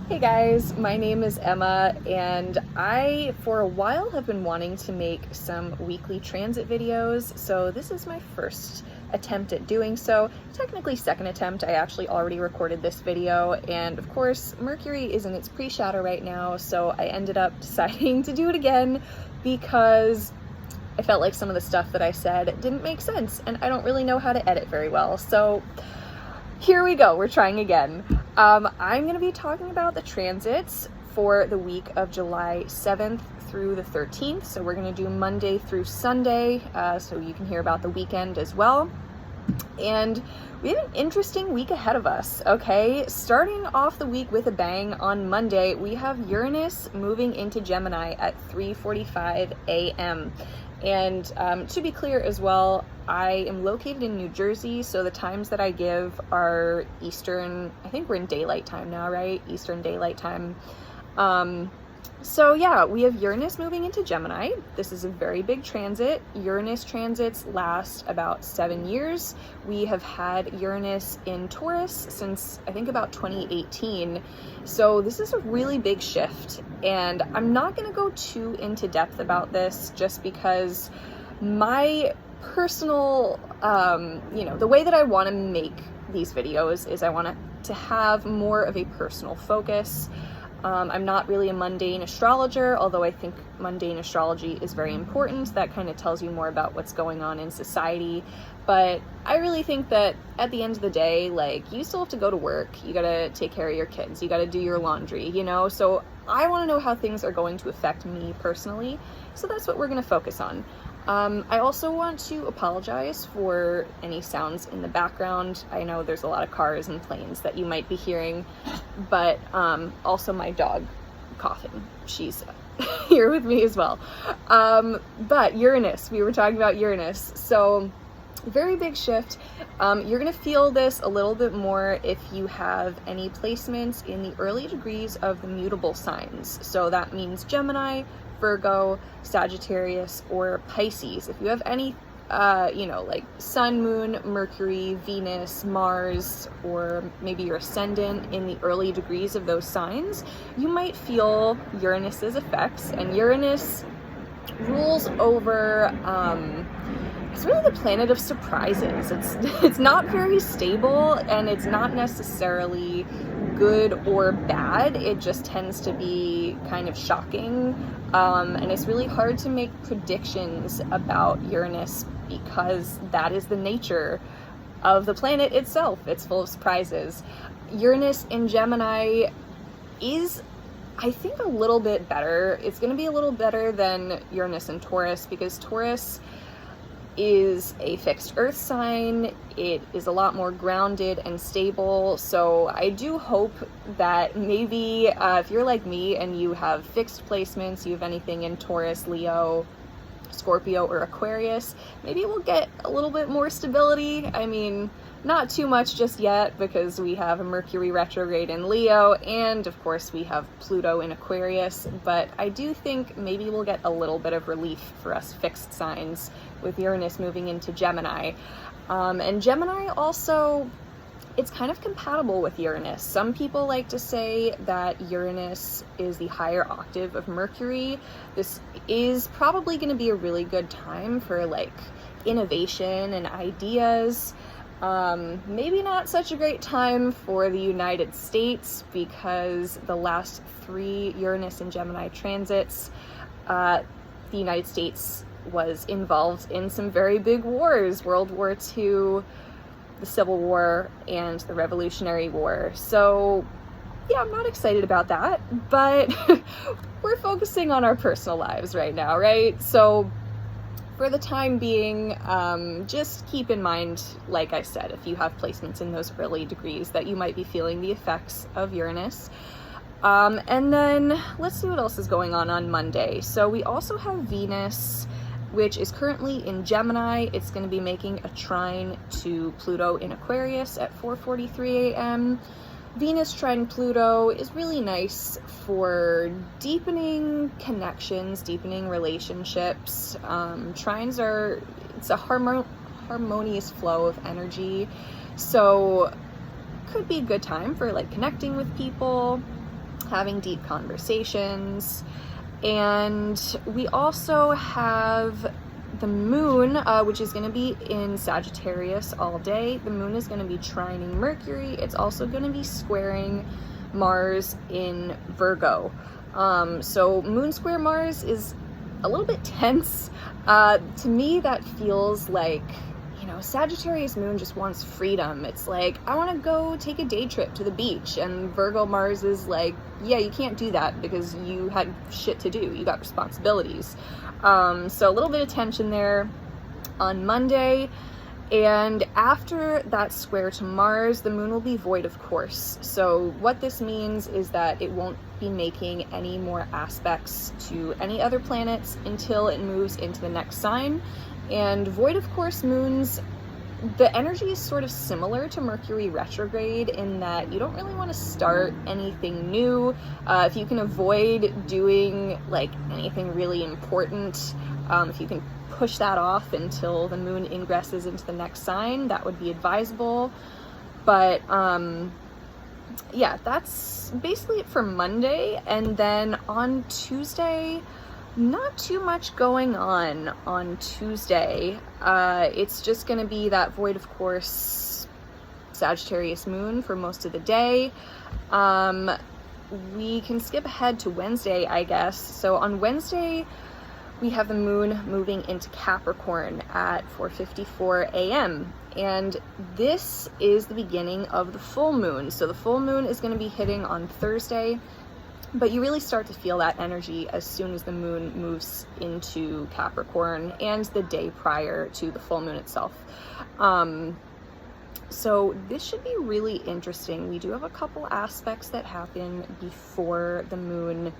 Hey guys, my name is Emma, and I, for a while, have been wanting to make some weekly transit videos, so this is my first attempt at doing so. Technically second attempt. I actually already recorded this video, and of course Mercury is in its pre-shadow right now, so I ended up deciding to do it again because I felt like some of the stuff that I said didn't make sense, and I don't really know how to edit very well, so here we go, we're trying again. I'm going to be talking about the transits for the week of July 7th through the 13th. So we're going to do Monday through Sunday, so you can hear about the weekend as well. And we have an interesting week ahead of us, okay? Starting off the week with a bang, on Monday, we have Uranus moving into Gemini at 3:45 a.m. And to be clear as well, I am located in New Jersey, so the times that I give are Eastern. I think we're in daylight time now, right? Eastern daylight time. So yeah, we have Uranus moving into Gemini. This is a very big transit. Uranus transits last about 7 years. We have had Uranus in Taurus since I think about 2018. So this is a really big shift, and I'm not going to go too into depth about this just because my personal, the way that I want to make these videos is I want to have more of a personal focus. I'm not really a mundane astrologer, although I think mundane astrology is very important. That kind of tells you more about what's going on in society. But I really think that at the end of the day, like, you still have to go to work. You gotta take care of your kids. You gotta do your laundry, So I want to know how things are going to affect me personally. So that's what we're going to focus on. I also want to apologize for any sounds in the background. I know there's a lot of cars and planes that you might be hearing, but also my dog coughing. She's here with me as well. But Uranus, we were talking about Uranus. So very big shift. You're going to feel this a little bit more if you have any placements in the early degrees of the mutable signs. So that means Gemini, Virgo, Sagittarius, or Pisces. If you have any, like Sun, Moon, Mercury, Venus, Mars, or maybe your ascendant in the early degrees of those signs, you might feel Uranus's effects. And Uranus rules over, it's really the planet of surprises. It's not very stable, and it's not necessarily good or bad. It just tends to be kind of shocking. And it's really hard to make predictions about Uranus because that is the nature of the planet itself. It's full of surprises. Uranus in Gemini is, I think, a little bit better. It's going to be a little better than Uranus in Taurus because Taurus is a fixed earth sign. It is a lot more grounded and stable. So I do hope that maybe if you're like me and you have fixed placements, you have anything in Taurus, Leo, Scorpio, or Aquarius, maybe we'll get a little bit more stability. I mean, not too much just yet because we have a Mercury retrograde in Leo, and of course we have Pluto in Aquarius, but I do think maybe we'll get a little bit of relief for us fixed signs with Uranus moving into Gemini. And Gemini also, it's kind of compatible with Uranus. Some people like to say that Uranus is the higher octave of Mercury. This is probably going to be a really good time for like innovation and ideas. Maybe not such a great time for the United States because the last 3 Uranus and Gemini transits, the United States was involved in some very big wars, World War II, the Civil War, and the Revolutionary War. So yeah, I'm not excited about that, but we're focusing on our personal lives right now, right? So for the time being, just keep in mind, like I said, if you have placements in those early degrees, that you might be feeling the effects of Uranus. And then let's see what else is going on Monday. So we also have Venus, which is currently in Gemini. It's going to be making a trine to Pluto in Aquarius at 4:43 a.m. Venus trine Pluto is really nice for deepening connections, deepening relationships. Trines it's a harmonious flow of energy. So could be a good time for like connecting with people. having deep conversations. And we also have the moon, which is going to be in Sagittarius all day. The moon is going to be trining Mercury. It's also going to be squaring Mars in Virgo. So moon square Mars is a little bit tense. To me, that feels like, you know, Sagittarius moon just wants freedom. It's like, I want to go take a day trip to the beach, and Virgo Mars is like, yeah, you can't do that because you had shit to do. You got responsibilities. So a little bit of tension there on Monday. And after that square to Mars, the moon will be void of course. So what this means is that it won't be making any more aspects to any other planets until it moves into the next sign. And void of course moons, the energy is sort of similar to Mercury retrograde in that you don't really want to start anything new. If you can avoid doing like anything really important, if you can push that off until the moon ingresses into the next sign, that would be advisable. But yeah, that's basically it for Monday. And then on Tuesday, not too much going on Tuesday. It's just going to be that void of course Sagittarius moon for most of the day. We can skip ahead to Wednesday, I guess. So on Wednesday, we have the moon moving into Capricorn at 4:54 a.m. And this is the beginning of the full moon. So the full moon is going to be hitting on Thursday, but you really start to feel that energy as soon as the moon moves into Capricorn and the day prior to the full moon itself. So this should be really interesting. We do have a couple aspects that happen before the moon,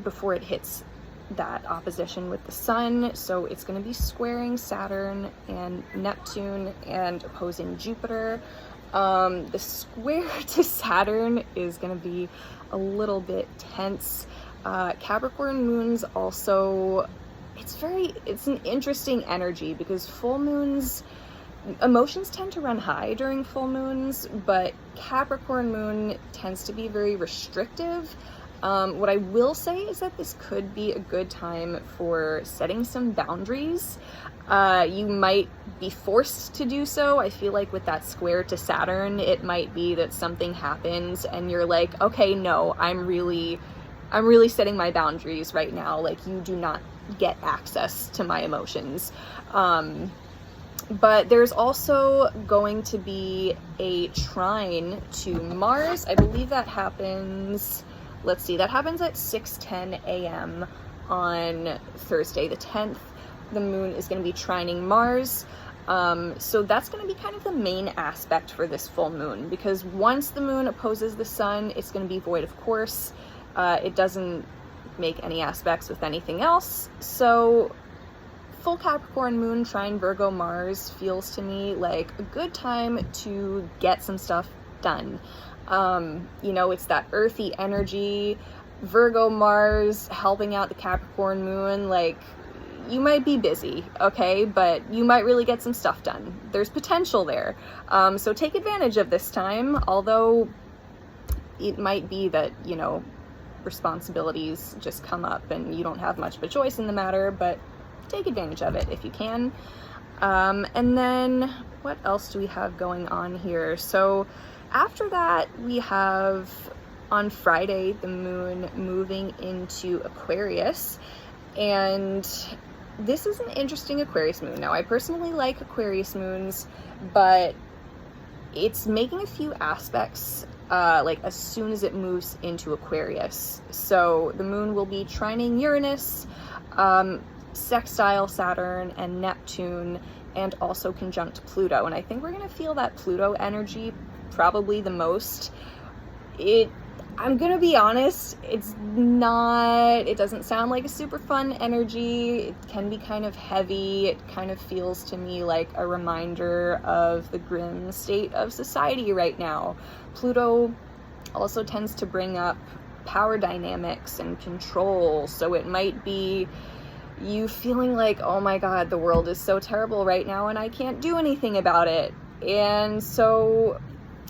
before it hits that opposition with the sun. So it's going to be squaring Saturn and Neptune and opposing Jupiter. The square to Saturn is going to be a little bit tense. Capricorn moons also, it's an interesting energy because full moons, emotions tend to run high during full moons, but Capricorn moon tends to be very restrictive. What I will say is that this could be a good time for setting some boundaries. You might be forced to do so. I feel like with that square to Saturn, it might be that something happens and you're like, okay, no, I'm really setting my boundaries right now. Like, you do not get access to my emotions. But there's also going to be a trine to Mars. I believe that happens, let's see, that happens at 6:10 a.m. on Thursday the 10th. The moon is going to be trining Mars. So that's going to be kind of the main aspect for this full moon, because once the moon opposes the sun, it's going to be void of course. It doesn't make any aspects with anything else. So full Capricorn moon trine Virgo Mars feels to me like a good time to get some stuff done. You know, it's that earthy energy. Virgo Mars helping out the Capricorn moon, like, you might be busy, okay, but you might really get some stuff done. There's potential there. So take advantage of this time, although it might be that, you know, responsibilities just come up and you don't have much of a choice in the matter, but take advantage of it if you can. And then what else do we have going on here? So after that, we have on Friday the moon moving into Aquarius, and this is an interesting Aquarius moon. Now, I personally like Aquarius moons, but it's making a few aspects like as soon as it moves into Aquarius. So the moon will be trining Uranus, sextile Saturn and Neptune, and also conjunct Pluto. And I think we're going to feel that Pluto energy probably the most. I'm gonna be honest, it doesn't sound like a super fun energy. It can be kind of heavy. It kind of feels to me like a reminder of the grim state of society right now. Pluto also tends to bring up power dynamics and control, so it might be you feeling like, oh my god, the world is so terrible right now and I can't do anything about it. And so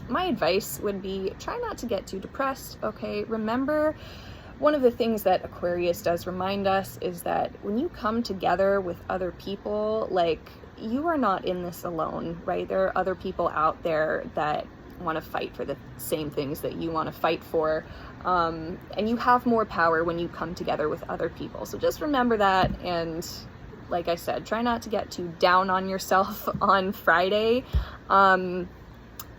my advice would be try not to get too depressed, okay? Remember, one of the things that Aquarius does remind us is that when you come together with other people, like, you are not in this alone, right? There are other people out there that want to fight for the same things that you want to fight for. And you have more power when you come together with other people. So just remember that. And like I said, try not to get too down on yourself on Friday.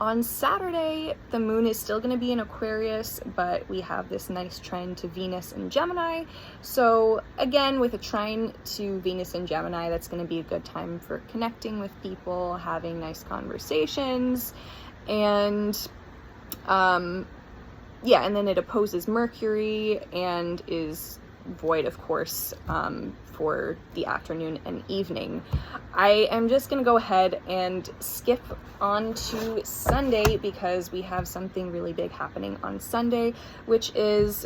On Saturday, the moon is still going to be in Aquarius, but we have this nice trine to Venus and Gemini. So again, with a trine to Venus and Gemini, that's going to be a good time for connecting with people, having nice conversations, and yeah, and then it opposes Mercury and is void, of course, for the afternoon and evening. I am just going to go ahead and skip on to Sunday because we have something really big happening on Sunday, which is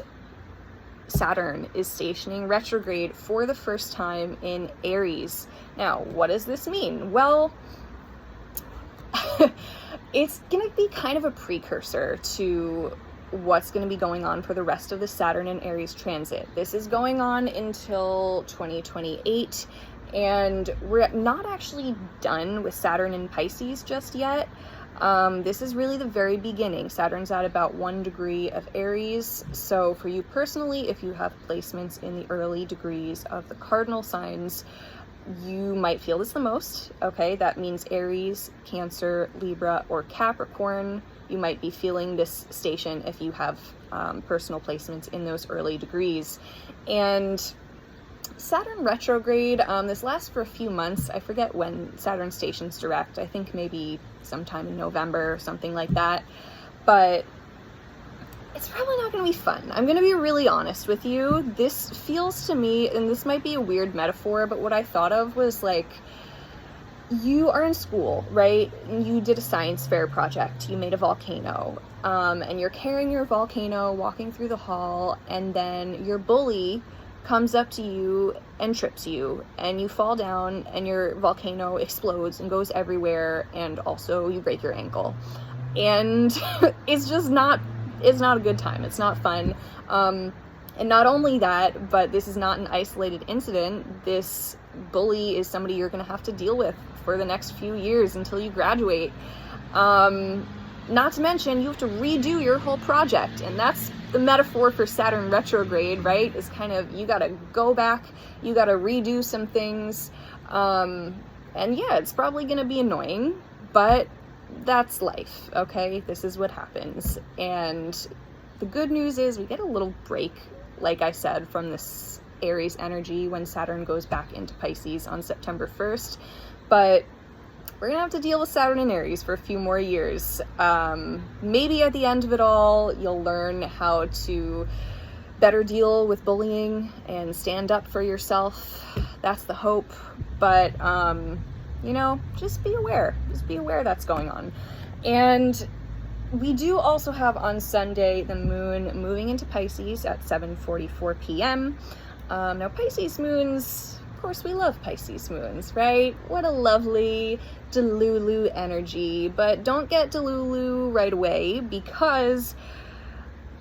Saturn is stationing retrograde for the first time in Aries. Now, what does this mean? Well, it's going to be kind of a precursor to what's going to be going on for the rest of the Saturn and Aries transit. This is going on until 2028, and we're not actually done with Saturn in Pisces just yet. This is really the very beginning. Saturn's at about 1 degree of Aries. So for you personally, if you have placements in the early degrees of the cardinal signs, you might feel this the most, okay? That means Aries, Cancer, Libra, or Capricorn. You might be feeling this station if you have personal placements in those early degrees. And Saturn retrograde, this lasts for a few months. I forget when Saturn stations direct. I think maybe sometime in November or something like that. But it's probably not going to be fun. I'm going to be really honest with you. This feels to me, and this might be a weird metaphor, but what I thought of was like, you are in school, right? You did a science fair project. You made a volcano, and you're carrying your volcano, walking through the hall, and then your bully comes up to you and trips you, and you fall down, and your volcano explodes and goes everywhere, and also you break your ankle. And it's just not, it's not a good time. It's not fun. And not only that, but this is not an isolated incident. This bully is somebody you're going to have to deal with for the next few years until you graduate. Not to mention, you have to redo your whole project, and that's the metaphor for Saturn retrograde, right? Is kind of, you got to go back, you got to redo some things, and yeah, it's probably going to be annoying, but that's life, okay? This is what happens. And the good news is we get a little break, like I said, from this Aries energy when Saturn goes back into Pisces on September 1st, but we're gonna have to deal with Saturn and Aries for a few more years. Maybe at the end of it all, you'll learn how to better deal with bullying and stand up for yourself. That's the hope. But, you know, just be aware. Just be aware that's going on. And we do also have on Sunday the moon moving into Pisces at 7:44 p.m. Now, Pisces moons, of course, we love Pisces moons, right? What a lovely Delulu energy. But don't get Delulu right away because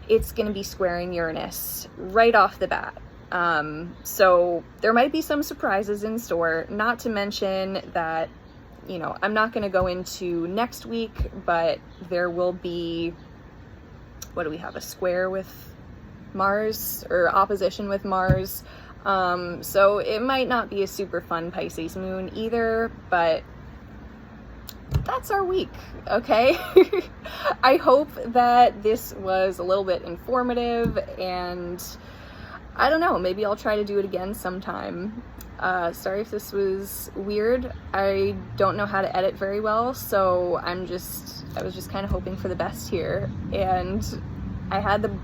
it's going to be squaring Uranus right off the bat. So there might be some surprises in store, not to mention that, you know, I'm not going to go into next week, but there will be, what do we have, a square with Mars, or opposition with Mars. So it might not be a super fun Pisces moon either, but that's our week, okay? I hope that this was a little bit informative, and I don't know, maybe I'll try to do it again sometime. Sorry if this was weird. I don't know how to edit very well, so I was just kind of hoping for the best here, and I had the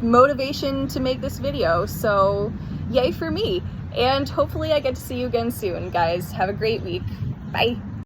motivation to make this video, so yay for me. And hopefully I get to see you again soon, guys. Have a great week. Bye.